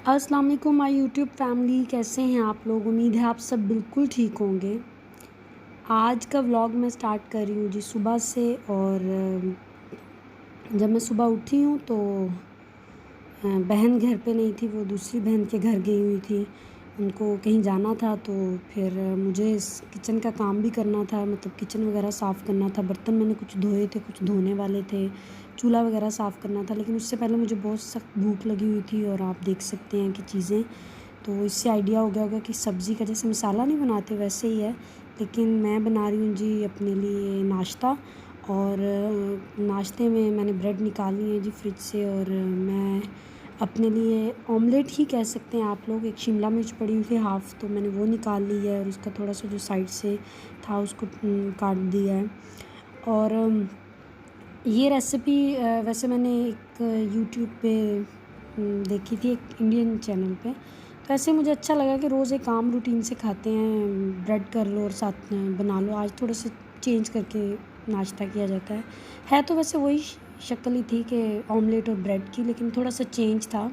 अस्सलाम वालेकुम my YouTube family, कैसे हैं आप लोग। उम्मीद है आप सब बिल्कुल ठीक होंगे। आज का व्लॉग मैं स्टार्ट कर रही हूँ जी सुबह से। और जब मैं सुबह उठी हूँ तो बहन घर पे नहीं थी, वो दूसरी बहन के घर गई हुई थी। उनको कहीं जाना था तो फिर मुझे इस किचन का काम भी करना था, मतलब किचन वगैरह साफ़ करना था। बर्तन मैंने कुछ धोए थे, कुछ धोने वाले थे, चूल्हा वगैरह साफ़ करना था। लेकिन उससे पहले मुझे बहुत सख्त भूख लगी हुई थी और आप देख सकते हैं कि चीज़ें, तो इससे आइडिया हो गया होगा कि सब्ज़ी का जैसे मसाला नहीं बनाते वैसे ही है। लेकिन मैं बना रही हूँ जी अपने लिए नाश्ता। और नाश्ते में मैंने ब्रेड निकाली है जी फ्रिज से, और मैं अपने लिए ऑमलेट ही कह सकते हैं आप लोग। एक शिमला मिर्च पड़ी हुई थी हाफ़, तो मैंने वो निकाल ली है और उसका थोड़ा सा जो साइड से था उसको काट दिया है। और ये रेसिपी वैसे मैंने एक यूट्यूब पे देखी थी, एक इंडियन चैनल पे। तो ऐसे मुझे अच्छा लगा कि रोज़ एक आम रूटीन से खाते हैं, ब्रेड कर लो और साथ में बना लो। आज थोड़ा सा चेंज करके नाश्ता किया जाता है तो वैसे वही शक्ल ही थी कि ऑमलेट और ब्रेड की, लेकिन थोड़ा सा चेंज था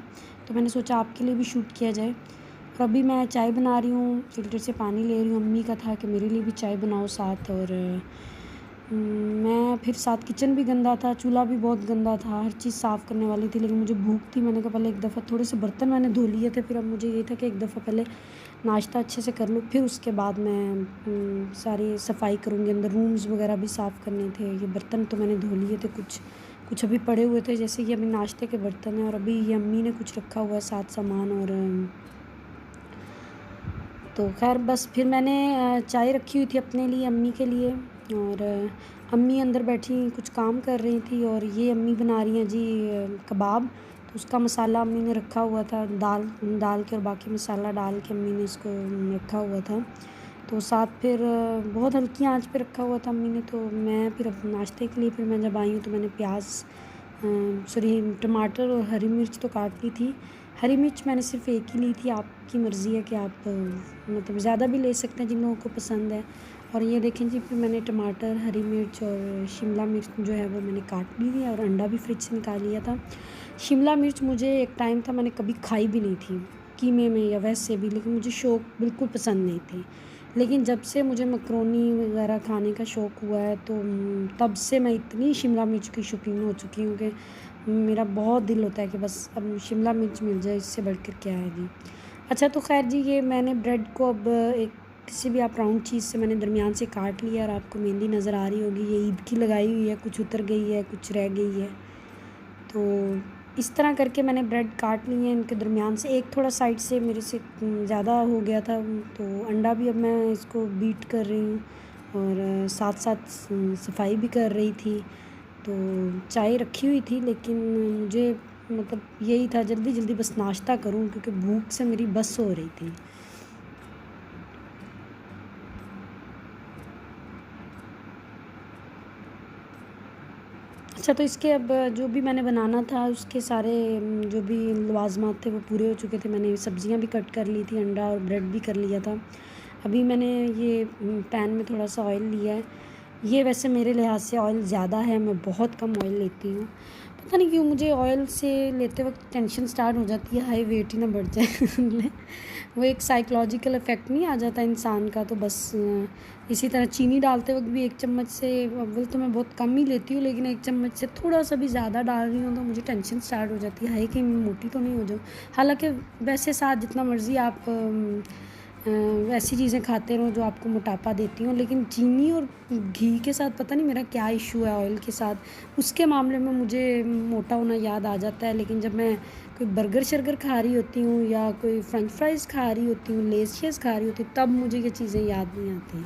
तो मैंने सोचा आपके लिए भी शूट किया जाए। और अभी मैं चाय बना रही हूँ, फ़िल्टर से पानी ले रही हूँ। अम्मी का था कि मेरे लिए भी चाय बनाओ साथ। और मैं फिर साथ किचन भी गंदा था, चूल्हा भी बहुत गंदा था, हर चीज़ साफ़ करने वाली थी। लेकिन मुझे भूख थी, मैंने कहा पहले एक दफ़ा थोड़े से बर्तन मैंने धो लिए थे, फिर अब मुझे ये था कि एक दफ़ा पहले नाश्ता अच्छे से कर लूँ, फिर उसके बाद मैं सारी सफाई करूँगी। अंदर रूम्स वगैरह भी साफ़ करने थे। ये बर्तन तो मैंने धो लिए थे, कुछ कुछ अभी पड़े हुए थे, जैसे कि अभी नाश्ते के बर्तन हैं। और अभी ये अम्मी ने कुछ रखा हुआ है साथ सामान। और तो खैर बस फिर मैंने चाय रखी हुई थी अपने लिए, अम्मी के लिए। और अम्मी अंदर बैठी कुछ काम कर रही थी। और ये अम्मी बना रही हैं जी कबाब। तो उसका मसाला अम्मी ने रखा हुआ था, दाल डाल के और बाकी मसाला डाल के अम्मी ने इसको रखा हुआ था। तो साथ फिर बहुत हल्की आंच पे रखा हुआ था अम्मी ने। तो मैं फिर अब नाश्ते के लिए फिर मैं जब आई हूँ तो मैंने प्याज सॉरी टमाटर और हरी मिर्च तो काट ली थी। हरी मिर्च मैंने सिर्फ एक ही ली थी, आपकी मर्ज़ी है कि आप मतलब ज़्यादा भी ले सकते हैं जिन लोगों को पसंद है। और ये देखें जी, फिर मैंने टमाटर, हरी मिर्च और शिमला मिर्च जो है वो मैंने काट ली थी, और अंडा भी फ्रिज से निकाल लिया था। शिमला मिर्च मुझे एक टाइम था मैंने कभी खाई भी नहीं थी कीमे में या वैसे भी, लेकिन मुझे शौक बिल्कुल पसंद नहीं थी। लेकिन जब से मुझे मकरोनी वगैरह खाने का शौक़ हुआ है तो तब से मैं इतनी शिमला मिर्च की शौकीन हो चुकी हूँ कि मेरा बहुत दिल होता है कि बस अब शिमला मिर्च मिल जाए, इससे बढ़कर क्या है जी। अच्छा तो खैर जी, ये मैंने ब्रेड को अब एक किसी भी आप राउंड चीज़ से मैंने दरमियान से काट लिया। और आपको मेहंदी नज़र आ रही होगी, ये ईद की लगाई हुई है, कुछ उतर गई है, कुछ रह गई है। तो इस तरह करके मैंने ब्रेड काट ली है इनके दरमियान से। एक थोड़ा साइड से मेरे से ज़्यादा हो गया था, तो अंडा भी अब मैं इसको बीट कर रही हूँ और साथ साथ सफाई भी कर रही थी। तो चाय रखी हुई थी, लेकिन मुझे मतलब यही था जल्दी जल्दी बस नाश्ता करूँ, क्योंकि भूख से मेरी बस हो रही थी। अच्छा तो इसके अब जो भी मैंने बनाना था उसके सारे जो भी लवाज़मात थे वो पूरे हो चुके थे। मैंने सब्ज़ियाँ भी कट कर ली थी, अंडा और ब्रेड भी कर लिया था। अभी मैंने ये पैन में थोड़ा सा ऑयल लिया है। ये वैसे मेरे लिहाज से ऑयल ज़्यादा है, मैं बहुत कम ऑयल लेती हूँ। पता नहीं क्यों मुझे ऑयल से लेते वक्त टेंशन स्टार्ट हो जाती है, हाई वेट ही ना बढ़ जाए। वो एक साइकोलॉजिकल इफ़ेक्ट नहीं आ जाता इंसान का। तो बस इसी तरह चीनी डालते वक्त भी एक चम्मच से, अव्वल तो मैं बहुत कम ही लेती हूँ, लेकिन एक चम्मच से थोड़ा सा भी ज़्यादा डाल रही हूँ तो मुझे टेंशन स्टार्ट हो जाती है, हाय कहीं मैं मोटी तो नहीं हो जाऊँ। हालांकि वैसे साथ जितना मर्ज़ी आप ऐसी चीज़ें खाते रहो जो आपको मोटापा देती हों, लेकिन चीनी और घी के साथ पता नहीं मेरा क्या इशू है, ऑयल के साथ उसके मामले में मुझे मोटा होना याद आ जाता है। लेकिन जब मैं कोई बर्गर शर्गर खा रही होती हूँ या कोई फ्रेंच फ्राइज़ खा रही होती हूँ, लेस शेस खा रही होती हूँ, तब मुझे ये चीज़ें याद नहीं आती।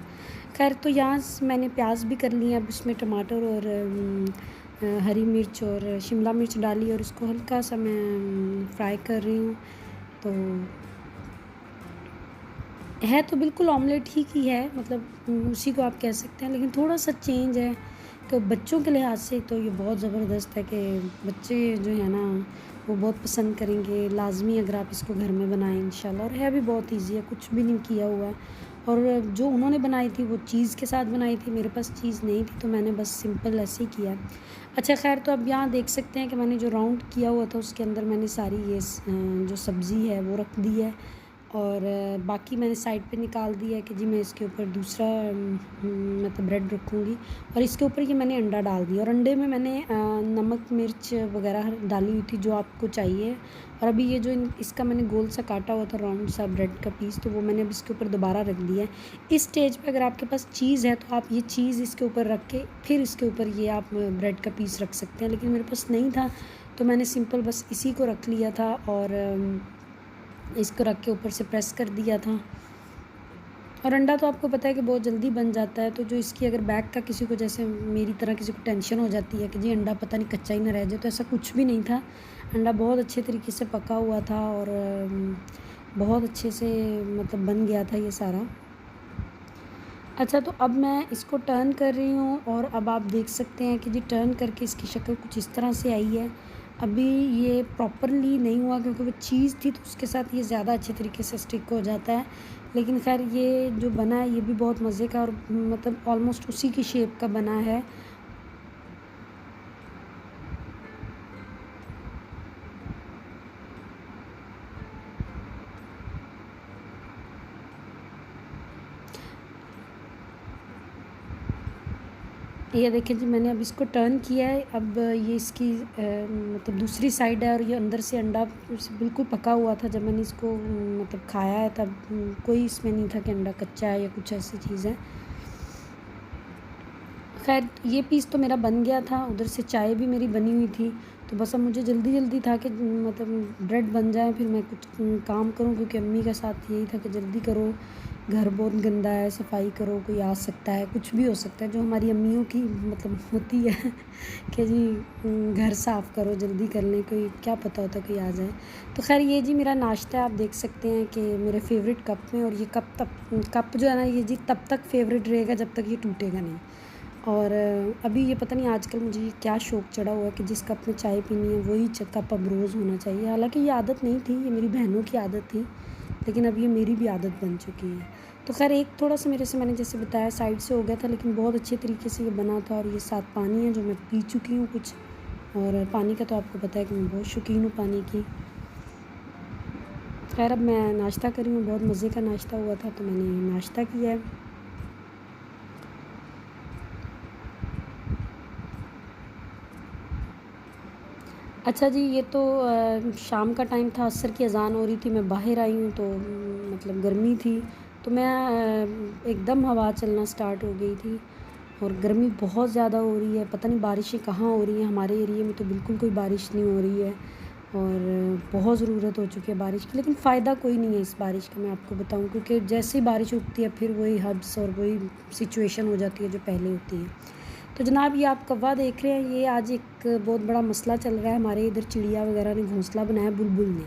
खैर तो यहाँ मैंने प्याज भी कर लिया, अब इसमें टमाटर और हरी मिर्च और शिमला मिर्च डाली और इसको हल्का सा मैं फ्राई कर रही हूँ। तो है तो बिल्कुल ऑमलेट ही की है, मतलब उसी को आप कह सकते हैं, लेकिन थोड़ा सा चेंज है। तो बच्चों के लिहाज से तो ये बहुत ज़बरदस्त है कि बच्चे जो है ना वो बहुत पसंद करेंगे लाज़मी अगर आप इसको घर में बनाएं इंशाल्लाह। और है भी बहुत इजी है, कुछ भी नहीं किया हुआ है। और जो उन्होंने बनाई थी वो चीज़ के साथ बनाई थी, मेरे पास चीज़ नहीं थी तो मैंने बस सिंपल ऐसे ही किया। अच्छा ख़ैर, तो अब यहाँ देख सकते हैं कि मैंने जो राउंड किया हुआ था उसके अंदर मैंने सारी ये जो सब्ज़ी है वो रख दी है, और बाकी मैंने साइड पे निकाल दिया है कि जी मैं इसके ऊपर दूसरा मतलब ब्रेड रखूँगी, और इसके ऊपर ये मैंने अंडा डाल दिया, और अंडे में मैंने नमक मिर्च वगैरह डाली हुई थी जो आपको चाहिए। और अभी ये जो इसका मैंने गोल सा काटा हुआ था राउंड सा ब्रेड का पीस, तो वो मैंने अब इसके ऊपर दोबारा रख दिया है। इस स्टेज पे अगर आपके पास चीज़ है तो आप ये चीज़ इसके ऊपर रख के फिर इसके ऊपर ये आप ब्रेड का पीस रख सकते हैं, लेकिन मेरे पास नहीं था तो मैंने सिंपल बस इसी को रख लिया था, और इसको रख के ऊपर से प्रेस कर दिया था। और अंडा तो आपको पता है कि बहुत जल्दी बन जाता है, तो जो इसकी अगर बैक का किसी को, जैसे मेरी तरह किसी को टेंशन हो जाती है कि जी अंडा पता नहीं कच्चा ही ना रह जाए, तो ऐसा कुछ भी नहीं था। अंडा बहुत अच्छे तरीके से पका हुआ था, और बहुत अच्छे से मतलब बन गया था ये सारा। अच्छा, तो अब मैं इसको टर्न कर रही हूँ, और अब आप देख सकते हैं कि जी टर्न करके इसकी शक्ल कुछ इस तरह से आई है। अभी ये प्रॉपरली नहीं हुआ क्योंकि वो चीज़ थी तो उसके साथ ये ज़्यादा अच्छे तरीके से स्टिक हो जाता है, लेकिन खैर ये जो बना है ये भी बहुत मज़े का, और मतलब ऑलमोस्ट उसी की शेप का बना है। ये देखिए जी, मैंने अब इसको टर्न किया है। अब ये इसकी मतलब दूसरी साइड है, और ये अंदर से अंडा बिल्कुल पका हुआ था। जब मैंने इसको मतलब खाया है तब कोई इसमें नहीं था कि अंडा कच्चा है या कुछ ऐसी चीज़ है। खैर, ये पीस तो मेरा बन गया था, उधर से चाय भी मेरी बनी हुई थी, तो बस अब मुझे जल्दी जल्दी था कि मतलब ब्रेड बन जाए फिर मैं कुछ काम करूं, क्योंकि अम्मी का साथ यही था कि जल्दी करो, घर बहुत गंदा है, सफाई करो, कोई आ सकता है, कुछ भी हो सकता है, जो हमारी अम्मियों की मतलब होती है कि जी घर साफ़ करो, जल्दी कर लें, कोई क्या पता होता कोई आ जाए। तो खैर ये जी मेरा नाश्ता है, आप देख सकते हैं कि मेरे फेवरेट कप में, और ये कप जो है ना ये जी तब तक फेवरेट रहेगा जब तक ये टूटेगा नहीं। और अभी ये पता नहीं आजकल मुझे ये क्या शौक़ चढ़ा हुआ है कि जिस कप में चाय पीनी है वही कप अब रोज़ होना चाहिए। हालांकि ये आदत नहीं थी, ये मेरी बहनों की आदत थी, लेकिन अब ये मेरी भी आदत बन चुकी है। तो खैर एक थोड़ा सा मेरे से, मैंने जैसे बताया, साइड से हो गया था, लेकिन बहुत अच्छे तरीके से ये बना था। और ये साथ पानी है जो मैं पी चुकी हूँ कुछ, और पानी का तो आपको पता है कि मैं बहुत शौकीन हूँ पानी की। खैर अब मैं नाश्ता करी हूँ, बहुत मज़े का नाश्ता हुआ था तो मैंने नाश्ता किया है। अच्छा जी, ये तो शाम का टाइम था, असर की अज़ान हो रही थी, मैं बाहर आई हूँ तो मतलब गर्मी थी, तो मैं एकदम हवा चलना स्टार्ट हो गई थी, और गर्मी बहुत ज़्यादा हो रही है। पता नहीं बारिशें कहाँ हो रही हैं, हमारे एरिए में तो बिल्कुल कोई बारिश नहीं हो रही है, और बहुत ज़रूरत हो चुकी है बारिश की, लेकिन फ़ायदा कोई नहीं है इस बारिश का, मैं आपको बताऊँ, क्योंकि जैसे ही बारिश उठती है फिर वही हब्स और वही सिचुएशन हो जाती है जो पहले होती है। तो जनाब, ये आप कौवा देख रहे हैं, ये आज एक बहुत बड़ा मसला चल रहा है हमारे इधर। चिड़िया वगैरह ने घोंसला बनाया बुलबुल ने,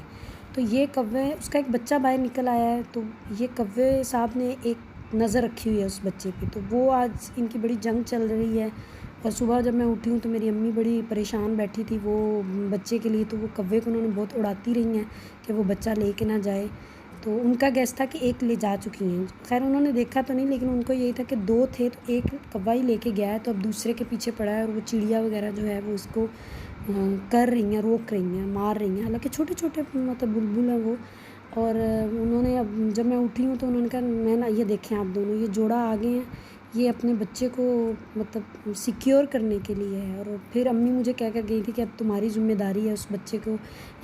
तो ये कौवे, उसका एक बच्चा बाहर निकल आया है, तो ये कौवे साहब ने एक नज़र रखी हुई है उस बच्चे पे, तो वो आज इनकी बड़ी जंग चल रही है। और सुबह जब मैं उठी हूँ तो मेरी अम्मी बड़ी परेशान बैठी थी वो बच्चे के लिए, तो वो कौवे को उन्होंने बहुत उड़ाती रही हैं कि वो बच्चा लेके ना जाए। तो उनका गैस था कि एक ले जा चुकी हैं, खैर उन्होंने देखा तो नहीं, लेकिन उनको यही था कि दो थे तो एक कौवा ही लेके गया है, तो अब दूसरे के पीछे पड़ा है, और वो चिड़िया वगैरह जो है वो इसको कर रही हैं, रोक रही हैं, मार रही हैं, हालांकि छोटे छोटे मतलब बुलबुल हैं वो। और उन्होंने, अब जब मैं उठी हूँ तो उन्होंने कहा, मैं ना, ये देखें आप दोनों, ये जोड़ा आ गए हैं, ये अपने बच्चे को मतलब सिक्योर करने के लिए है। और फिर अम्मी मुझे कह कर गई थी कि अब तुम्हारी ज़िम्मेदारी है उस बच्चे को,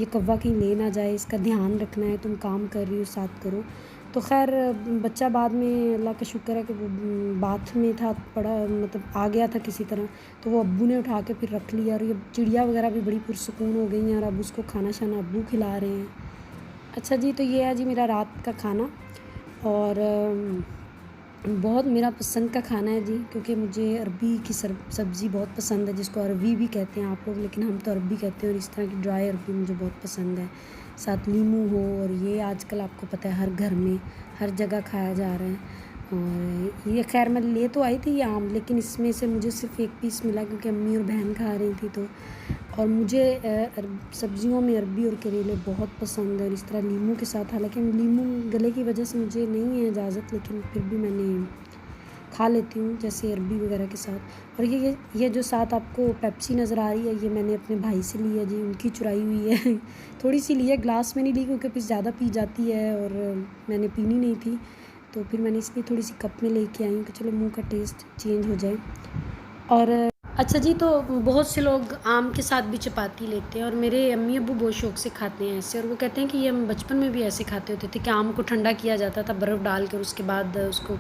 ये कौवा कहीं ले ना जाए, इसका ध्यान रखना है, तुम काम कर रही हो साथ करो। तो खैर बच्चा बाद में, अल्लाह का शुक्र है कि वो बाथ में था, पड़ा मतलब आ गया था किसी तरह, तो वो अब्बू ने उठा के फिर रख लिया, और ये चिड़िया वगैरह भी बड़ी पुरसुकून हो गई हैं, और अब उसको खाना शाना अब्बू खिला रहे हैं। अच्छा जी, तो ये है जी मेरा रात का खाना, और बहुत मेरा पसंद का खाना है जी, क्योंकि मुझे अरबी की सब्ज़ी बहुत पसंद है, जिसको अरबी भी कहते हैं आप लोग, लेकिन हम तो अरबी कहते हैं, और इस तरह की ड्राई अरबी मुझे बहुत पसंद है, साथ नींबू हो। और ये आजकल आपको पता है हर घर में हर जगह खाया जा रहा है। और ये खैर मैं ले तो आई थी ये आम, लेकिन इसमें से मुझे सिर्फ़ एक पीस मिला क्योंकि अम्मी और बहन खा रही थी, तो और मुझे सब्ज़ियों में अरबी और करेले बहुत पसंद है, और इस तरह नींबू के साथ, हालांकि नींबू गले की वजह से मुझे नहीं है इजाज़त, लेकिन फिर भी मैंने खा लेती हूँ, जैसे अरबी वगैरह के साथ। और ये जो साथ आपको पेप्सी नज़र आ रही है, ये मैंने अपने भाई से ली है जी, उनकी चुराई हुई है। थोड़ी सी ली है, ग्लास में नहीं ली क्योंकि फिर ज़्यादा पी जाती है और मैंने पीनी नहीं थी, तो फिर मैंने इसलिए थोड़ी सी कप में लेके आई हूँ कि चलो मुँह का टेस्ट चेंज हो जाए। और अच्छा जी, तो बहुत से लोग आम के साथ भी चपाती लेते हैं और मेरे अम्मी अब्बू बहुत शौक़ से खाते हैं ऐसे, और वो कहते हैं कि ये हम बचपन में भी ऐसे खाते होते थे कि आम को ठंडा किया जाता था बर्फ़ डाल कर, उसके बाद उसको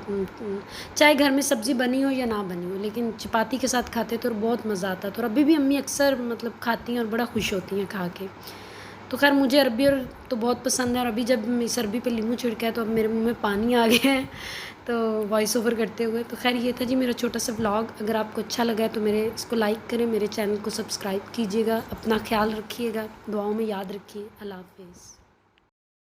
चाहे घर में सब्ज़ी बनी हो या ना बनी हो, लेकिन चपाती के साथ खाते थे और बहुत मज़ा आता था। और अभी भी अम्मी अक्सर मतलब खाती हैं और बड़ा खुश होती हैं खा के। तो खैर मुझे अरबी और तो बहुत पसंद है, और अभी जब इस अरबी पे नींबू छिड़का है तो अब मेरे मुँह में पानी आ गया है तो वॉइस ओवर करते हुए। तो खैर ये था जी मेरा छोटा सा व्लॉग। अगर आपको अच्छा लगा है तो मेरे इसको लाइक करें, मेरे चैनल को सब्सक्राइब कीजिएगा, अपना ख्याल रखिएगा, दुआओं में याद रखिए। अल्लाह हाफ़िज़।